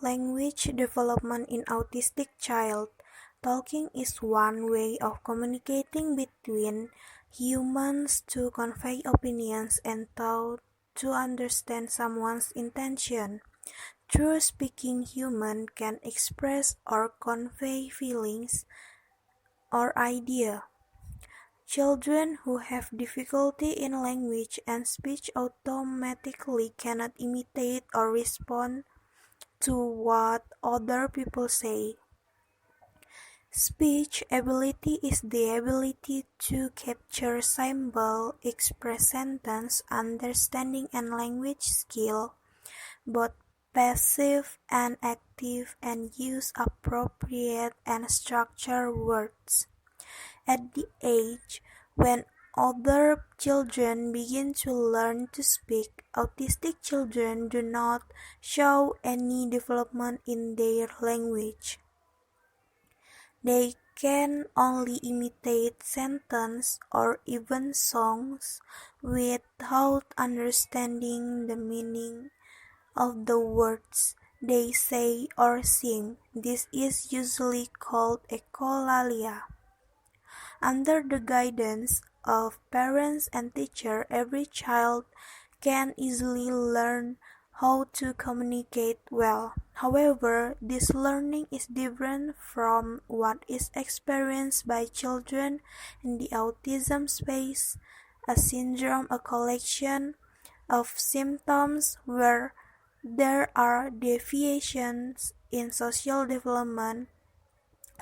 Language development in autistic child. Talking is one way of communicating between humans to convey opinions and to understand someone's intention. Through speaking, humans can express or convey feelings or ideas. Children who have difficulty in language and speech automatically cannot imitate or respond to what other people say. Speech ability is the ability to capture symbol, express sentence, understanding and language skill, both passive and active, and use appropriate and structured words. At the age when other children begin to learn to speak, autistic children do not show any development in their language. They can only imitate sentences or even songs without understanding the meaning of the words they say or sing. This is usually called echolalia. Under the guidance of parents and teachers, every child can easily learn how to communicate well. However, this learning is different from what is experienced by children in the autism space, a syndrome, a collection of symptoms where there are deviations in social development,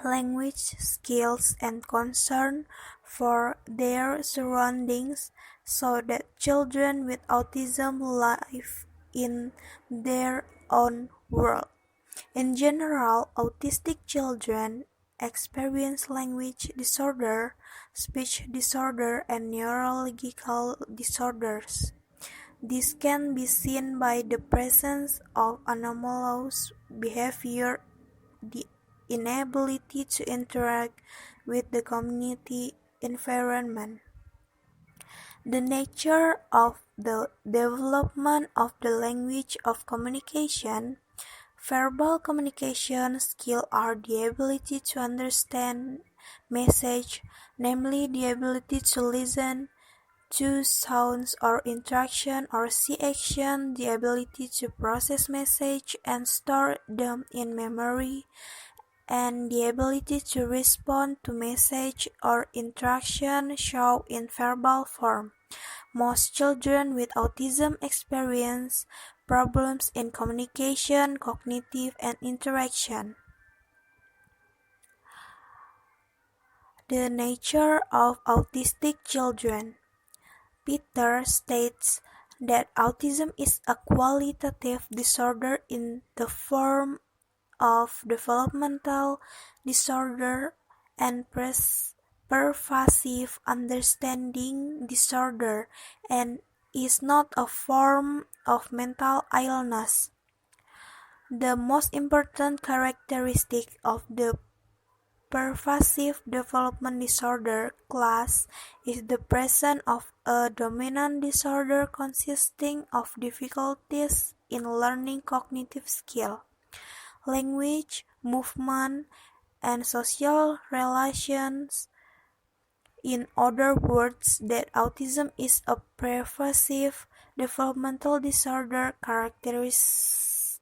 language skills, and concern for their surroundings, so that children with autism live in their own world. In general, autistic children experience language disorder, speech disorder, and neurological disorders. This can be seen by the presence of anomalous behavior, the inability to interact with the community environment. The nature of the development of the language of communication. Verbal communication skills are the ability to understand message, namely the ability to listen to sounds or interaction or see action, the ability to process message and store them in memory, and the ability to respond to message or interaction shown in verbal form. Most children with autism experience problems in communication, cognitive, and interaction. The nature of autistic children. Peter states that autism is a qualitative disorder in the form of developmental disorder and pervasive understanding disorder, and is not a form of mental illness. The most important characteristic of the pervasive development disorder class is the presence of a dominant disorder consisting of difficulties in learning cognitive skill, language, movement, and social relations. In other words, that autism is a pervasive developmental disorder characterized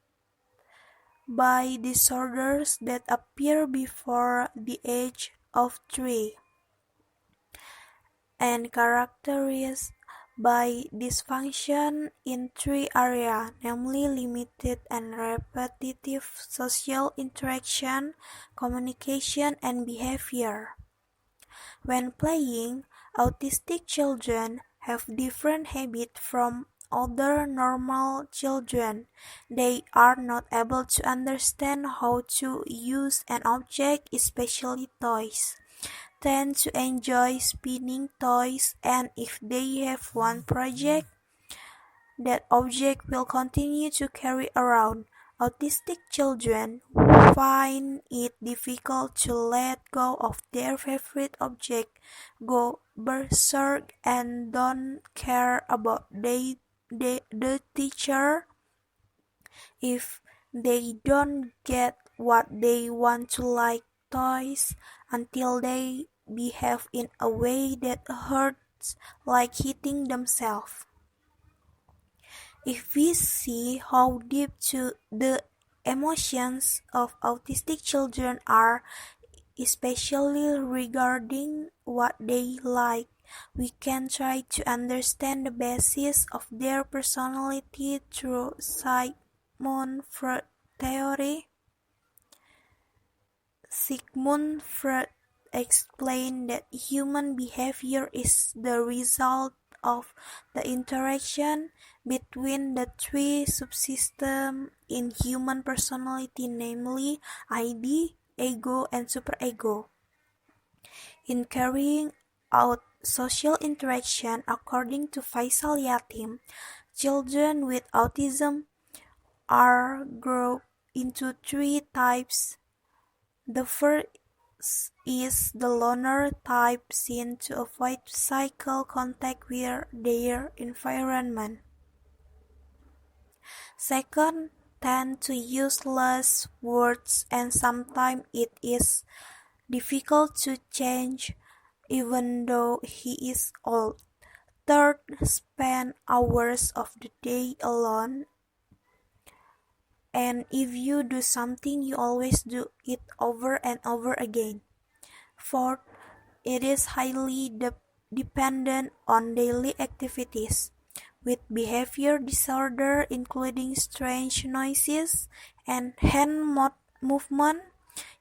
by disorders that appear before the age of 3 and characterized by dysfunction in 3 areas, namely limited and repetitive social interaction, communication, and behavior. When playing, autistic children have different habits from other normal children. They are not able to understand how to use an object, especially toys, tend to enjoy spinning toys, and if they have one project, that object will continue to carry around. Autistic children find it difficult to let go of their favorite object, go berserk, and don't care about the teacher if They don't get what they want to like toys until they behave in a way that hurts, like hitting themselves. If we see how deep the emotions of autistic children are, especially regarding what they like, we can try to understand the basis of their personality through Sigmund Freud theory. Sigmund Freud explained that human behavior is the result of the interaction between the three subsystems in human personality, namely ID, ego, and superego. In carrying out social interaction, according to Faisal Yatim, children with autism are grouped into three types. The first is the loner type, seen to avoid physical contact with their environment. Second, tend to use less words, and sometimes it is difficult to change even though he is old. Third, spend hours of the day alone, and if you do something you always do it over and over again. Fourth, it is highly dependent on daily activities, with behavior disorder including strange noises and hand movement,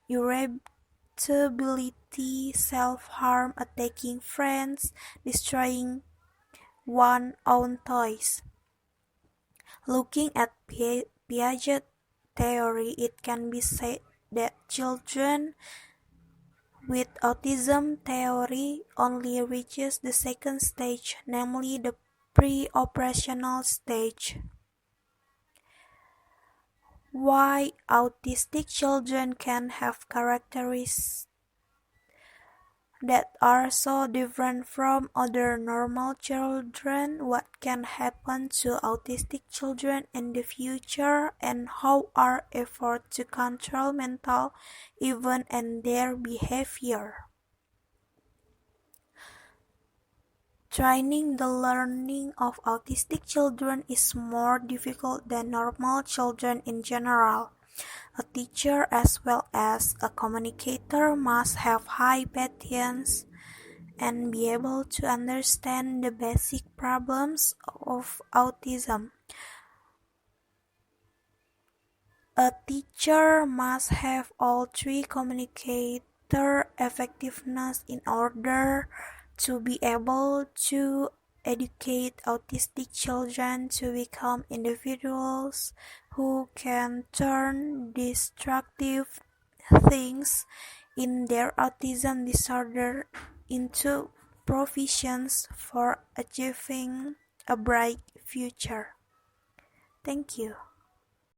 irritability, self-harm, attacking friends, destroying one's own toys. Looking at Piaget theory, it can be said that children with autism theory only reaches the second stage, namely the pre-operational stage. Why autistic children can have characteristics that are so different from other normal children, what can happen to autistic children in the future, and how are efforts to control mental events and their behavior. Training the learning of autistic children is more difficult than normal children in general. A teacher as well as a communicator must have high patience and be able to understand the basic problems of autism. A teacher must have all three communicator effectiveness in order to be able to educate autistic children to become individuals who can turn destructive things in their autism disorder into provisions for achieving a bright future. Thank you.